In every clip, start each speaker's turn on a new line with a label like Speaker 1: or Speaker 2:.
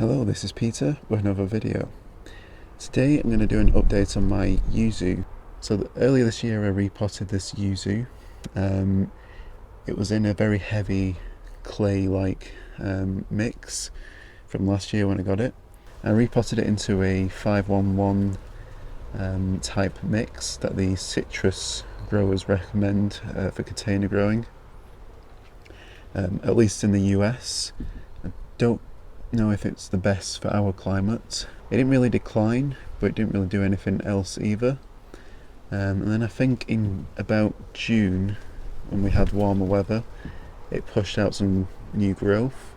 Speaker 1: Hello, this is Peter with another video. Today I'm going to do an update on my Yuzu. Earlier this year I repotted this Yuzu. It was in a very heavy clay-like mix from last year when I got it. I repotted it into a 511 type mix that the citrus growers recommend for container growing, at least in the US. I don't know if it's the best for our climate. It didn't really decline, but it didn't really do anything else either. And then I think in about June, when we had warmer weather, it pushed out some new growth,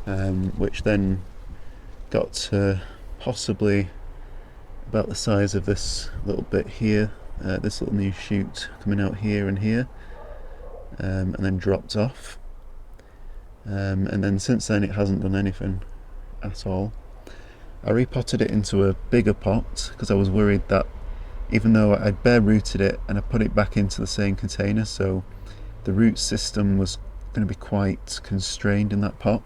Speaker 1: which then got to possibly about the size of this little bit here, this little new shoot coming out here and here, and then dropped off. And then since then it hasn't done anything at all. I repotted it into a bigger pot because I was worried that even though I'd bare rooted it and I put it back into the same container, so the root system was going to be quite constrained in that pot,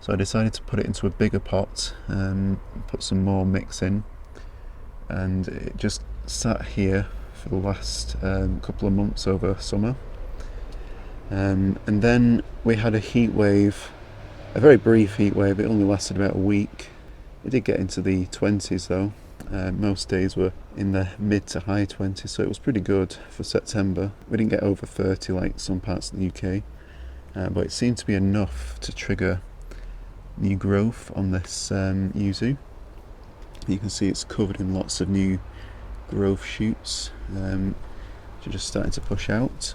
Speaker 1: so I decided to put it into a bigger pot and put some more mix in, and it just sat here for the last couple of months over summer. And then we had a heat wave, a very brief heat wave. It only lasted about a week. It did get into the 20s though. Most days were in the mid to high 20s, so it was pretty good for September. We didn't get over 30 like some parts of the UK, but it seemed to be enough to trigger new growth on this Yuzu. You can see it's covered in lots of new growth shoots, which are just starting to push out.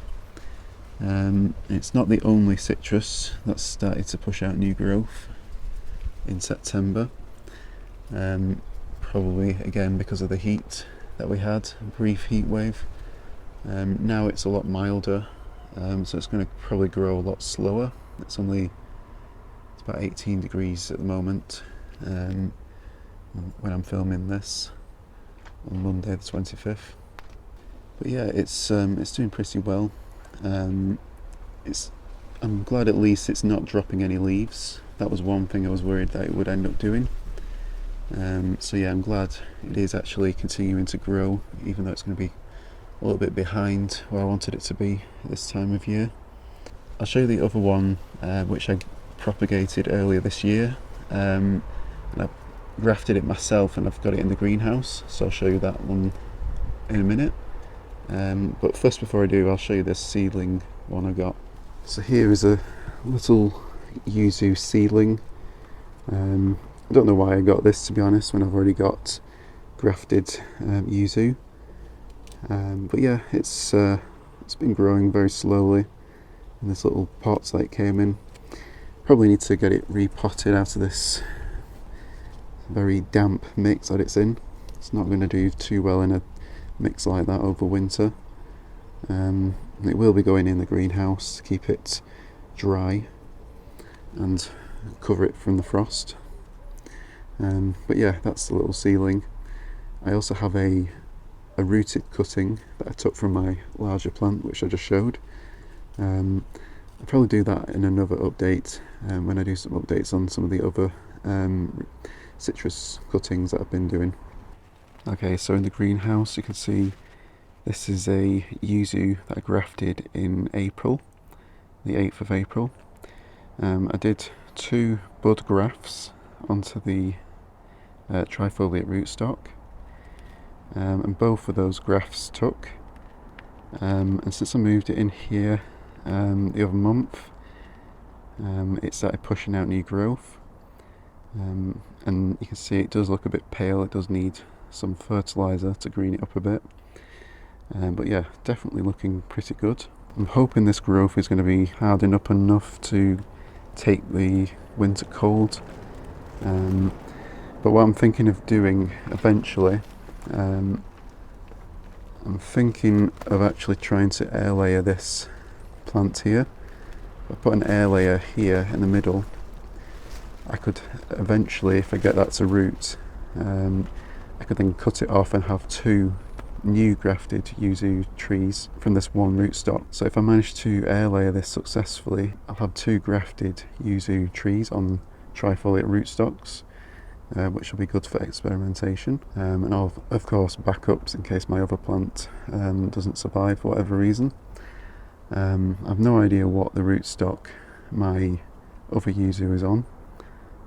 Speaker 1: It's not the only citrus that's started to push out new growth in September, probably again because of the heat that we had, a brief heat wave. Now it's a lot milder, so it's going to probably grow a lot slower. It's about 18 degrees at the moment when I'm filming this on Monday the 25th. But yeah, it's doing pretty well. I'm glad at least it's not dropping any leaves. That was one thing I was worried that it would end up doing. So yeah, I'm glad it is actually continuing to grow, even though it's going to be a little bit behind where I wanted it to be this time of year. I'll show you the other one, which I propagated earlier this year. And I grafted it myself and I've got it in the greenhouse, so I'll show you that one in a minute. But first, before I do, I'll show you this seedling one I got. So here is a little Yuzu seedling. I don't know why I got this, to be honest, when I've already got grafted Yuzu. But yeah, it's been growing very slowly in this little pot that it came in. Probably need to get it repotted out of this very damp mix that it's in. It's not going to do too well in a mix like that over winter. It will be going in the greenhouse to keep it dry and cover it from the frost. But yeah, that's the little seedling. I also have a rooted cutting that I took from my larger plant, which I just showed. I'll probably do that in another update when I do some updates on some of the other citrus cuttings that I've been doing. Okay, so in the greenhouse you can see this is a Yuzu that I grafted in April, the 8th of April. I did 2 bud grafts onto the trifoliate rootstock, and both of those grafts took. And since I moved it in here the other month, it started pushing out new growth, and you can see it does look a bit pale. It does need some fertilizer to green it up a bit, but yeah, definitely looking pretty good. I'm hoping this growth is going to be hardened up enough to take the winter cold, but what I'm thinking of doing eventually, I'm thinking of actually trying to air layer this plant here. If I put an air layer here in the middle, I could eventually, if I get that to root, I could then cut it off and have 2 new grafted Yuzu trees from this one rootstock. So if I manage to air layer this successfully, I'll have 2 grafted Yuzu trees on trifoliate rootstocks, which will be good for experimentation, and of course backups in case my other plant doesn't survive for whatever reason. I've no idea what the rootstock my other Yuzu is on.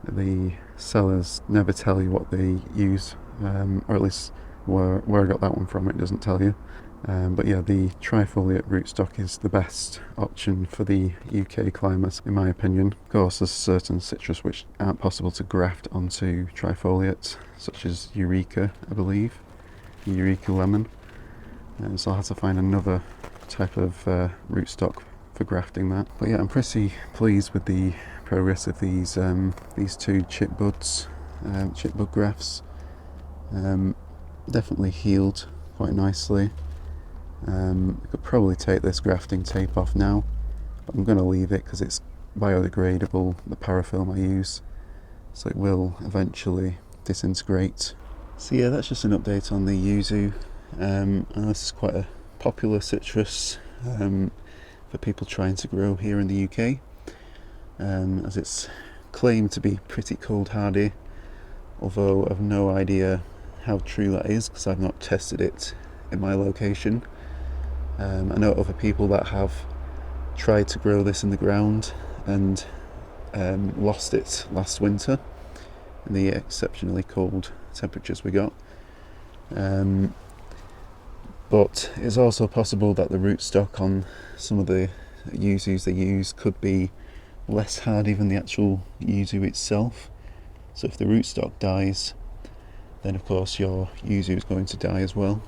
Speaker 1: The sellers never tell you what they use, or at least where I got that one from, it doesn't tell you. But yeah, the trifoliate rootstock is the best option for the UK climate, in my opinion. Of course, there's certain citrus which aren't possible to graft onto trifoliate, such as Eureka, I believe, Eureka lemon. So I'll have to find another type of rootstock for grafting that. But yeah, I'm pretty pleased with the progress of these two chip bud grafts. Definitely healed quite nicely. I could probably take this grafting tape off now, but I'm going to leave it because it's biodegradable, the parafilm I use, so it will eventually disintegrate. So yeah, that's just an update on the Yuzu. And this is quite a popular citrus for people trying to grow here in the UK, as it's claimed to be pretty cold hardy, although I've no idea how true that is because I've not tested it in my location. I know other people that have tried to grow this in the ground and lost it last winter in the exceptionally cold temperatures we got. But it's also possible that the rootstock on some of the Yuzus they use could be less hardy than the actual Yuzu itself. So if the rootstock dies, then of course your Yuzu is going to die as well.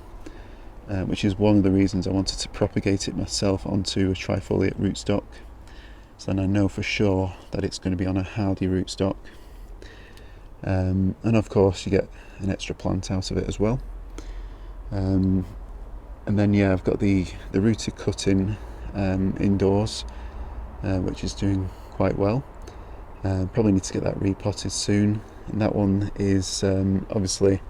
Speaker 1: Which is one of the reasons I wanted to propagate it myself onto a trifoliate rootstock, so then I know for sure that it's going to be on a hardy rootstock, and of course you get an extra plant out of it as well. And then yeah, I've got the rooted cutting indoors, which is doing quite well. Probably need to get that repotted soon, and that one is obviously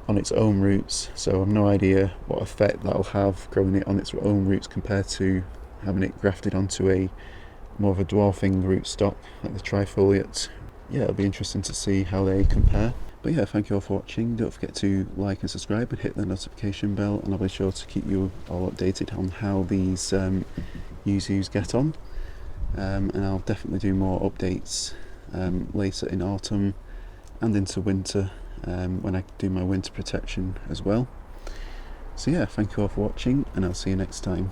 Speaker 1: on its own roots, so I've no idea what effect that'll have growing it on its own roots compared to having it grafted onto a more of a dwarfing rootstock like the trifoliate. Yeah, it'll be interesting to see how they compare. But yeah, thank you all for watching. Don't forget to like and subscribe and hit the notification bell, and I'll be sure to keep you all updated on how these Yuzus get on. And I'll definitely do more updates later in autumn and into winter, when I do my winter protection as well. So yeah, thank you all for watching, and I'll see you next time.